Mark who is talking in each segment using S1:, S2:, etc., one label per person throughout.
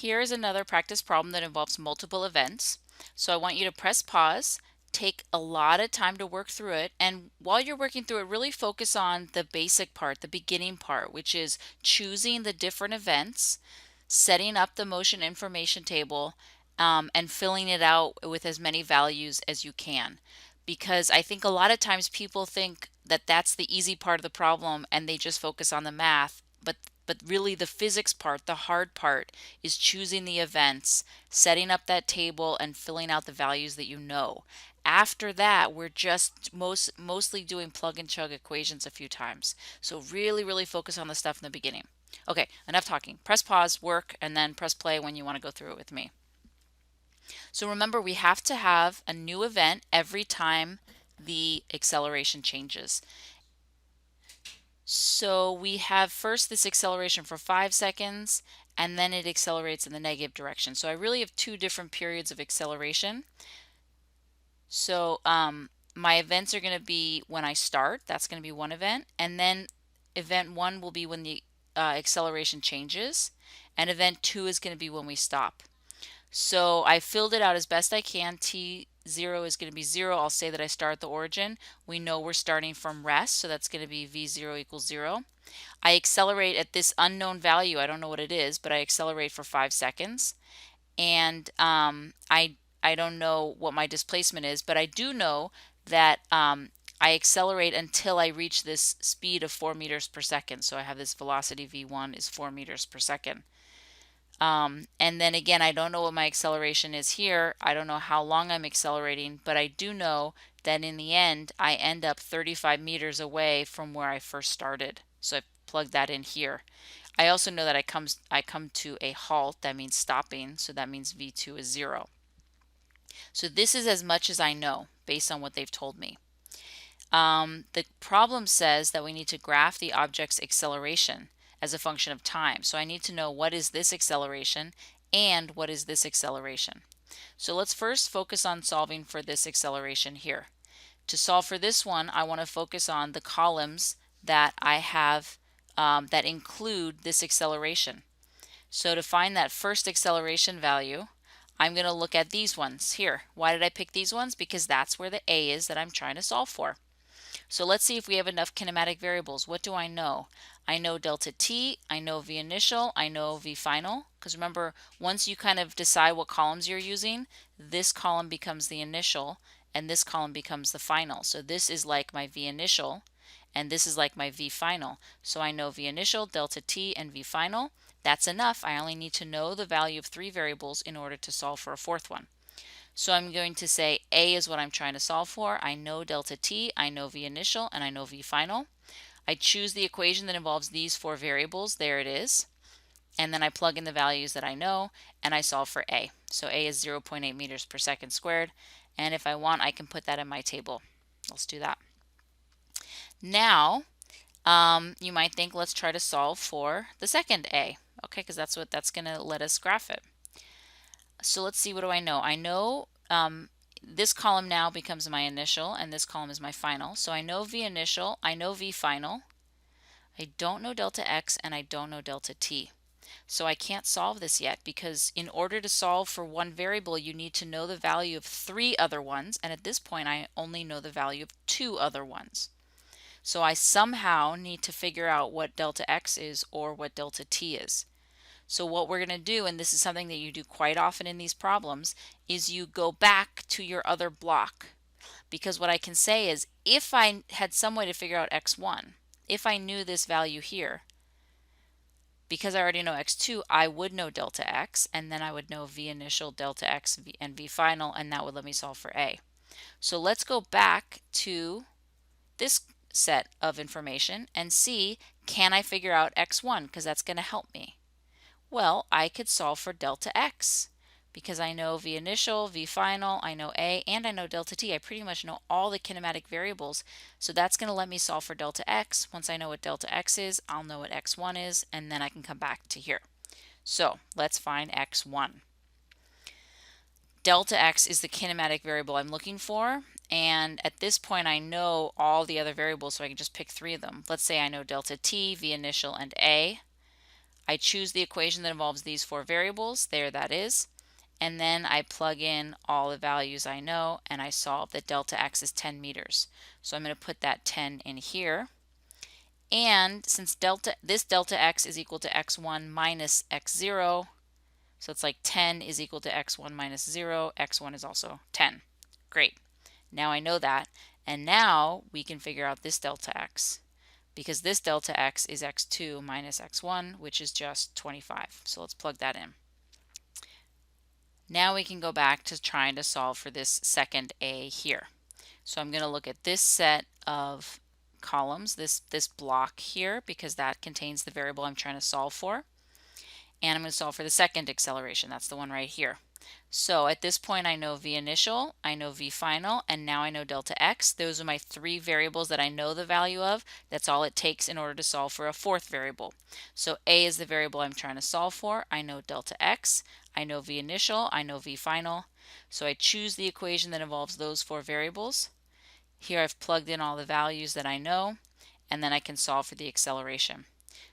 S1: Here's another practice problem that involves multiple events. So I want you to press pause, take a lot of time to work through it, and while you're working through it, really focus on the basic part, the beginning part, which is choosing the different events, setting up the motion information table, and filling it out with as many values as you can. Because I think a lot of times people think that that's the easy part of the problem and they just focus on the math, but really the physics part, the hard part, is choosing the events, setting up that table, and filling out the values that you know. After that, we're just mostly doing plug and chug equations a few times. So really focus on the stuff in the beginning. Okay, enough talking. Press pause, work, and then press play when you want to go through it with me. So remember, we have to have a new event every time the acceleration changes. So we have first this acceleration for 5 seconds, and then it accelerates in the negative direction. So I really have two different periods of acceleration. So my events are going to be when I start, that's going to be one event, and then event 1 will be when the acceleration changes, and event 2 is going to be when we stop. So I filled it out as best I can. T0 is going to be 0. I'll say that I start at the origin. We know we're starting from rest, so that's going to be V0 equals 0. I accelerate at this unknown value. I don't know what it is, but I accelerate for 5 seconds. And I don't know what my displacement is, but I do know that I accelerate until I reach this speed of 4 meters per second. So I have this velocity V1 is 4 meters per second. And then again, I don't know what my acceleration is here. I don't know how long I'm accelerating, but I do know that in the end, I end up 35 meters away from where I first started. So I plug that in here. I also know that I come to a halt. That means stopping. So that means V2 is 0. So this is as much as I know based on what they've told me. The problem says that we need to graph the object's acceleration as a function of time. So I need to know what is this acceleration and what is this acceleration. So let's first focus on solving for this acceleration here. To solve for this one, I want to focus on the columns that I have that include this acceleration. So to find that first acceleration value, I'm going to look at these ones here. Why did I pick these ones? Because that's where the A is that I'm trying to solve for. So let's see if we have enough kinematic variables. What do I know? I know delta t, I know v initial, I know v final. Because remember, once you kind of decide what columns you're using, this column becomes the initial and this column becomes the final. So this is like my v initial and this is like my v final. So I know v initial, delta t, and v final. That's enough. I only need to know the value of 3 variables in order to solve for a fourth one. So I'm going to say A is what I'm trying to solve for. I know delta t, I know v initial, and I know v final. I choose the equation that involves these 4 variables. There it is. And then I plug in the values that I know, and I solve for A. So A is 0.8 meters per second squared. And if I want, I can put that in my table. Let's do that. Now, you might think, let's try to solve for the second A. Okay, because that's going to let us graph it. So let's see, what do I know? I know this column now becomes my initial and this column is my final. So I know v initial, I know v final. I don't know delta x and I don't know delta t. So I can't solve this yet because in order to solve for one variable, you need to know the value of 3 other ones. And at this point, I only know the value of 2 other ones. So I somehow need to figure out what delta x is or what delta t is. So what we're going to do, and this is something that you do quite often in these problems, is you go back to your other block. Because what I can say is, if I had some way to figure out x1, if I knew this value here, because I already know x2, I would know delta x, and then I would know v initial, delta x, and v final, and that would let me solve for A. So let's go back to this set of information and see, can I figure out x1? Because that's going to help me. Well, I could solve for delta x because I know v initial, v final, I know A, and I know delta t. I pretty much know all the kinematic variables. So that's going to let me solve for delta x. Once I know what delta x is, I'll know what x1 is, and then I can come back to here. So let's find x1. Delta x is the kinematic variable I'm looking for, and at this point I know all the other variables, so I can just pick 3 of them. Let's say I know delta t, v initial, and A. I choose the equation that involves these four variables. There that is. And then I plug in all the values I know and I solve that delta x is 10 meters. So I'm going to put that 10 in here. And since this delta x is equal to x1 minus x0, so it's like 10 is equal to x1 minus 0, x1 is also 10. Great. Now I know that. And now we can figure out this delta x, because this delta x is x2 minus x1, which is just 25. So let's plug that in. Now we can go back to trying to solve for this second a here. So I'm going to look at this set of columns, this block here, because that contains the variable I'm trying to solve for. And I'm going to solve for the second acceleration. That's the one right here. So at this point I know v initial, I know v final, and now I know delta x. Those are my three variables that I know the value of. That's all it takes in order to solve for a fourth variable. So a is the variable I'm trying to solve for. I know delta x, I know v initial, I know v final. So I choose the equation that involves those four variables. Here I've plugged in all the values that I know, and then I can solve for the acceleration.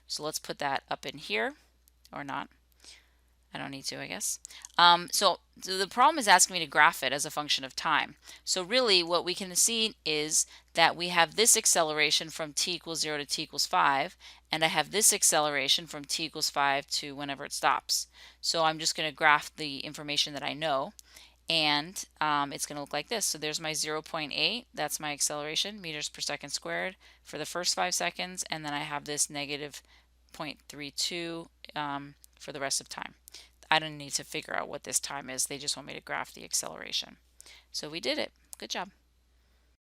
S1: So let's put that up in here, or not. I don't need to, I guess. So the problem is asking me to graph it as a function of time. So really what we can see is that we have this acceleration from t equals 0 to t equals 5, and I have this acceleration from t equals 5 to whenever it stops. So I'm just going to graph the information that I know, and it's going to look like this. So there's my 0.8, that's my acceleration, meters per second squared for the first 5 seconds, and then I have this negative 0.32 for the rest of time. I don't need to figure out what this time is. They just want me to graph the acceleration. So we did it. Good job.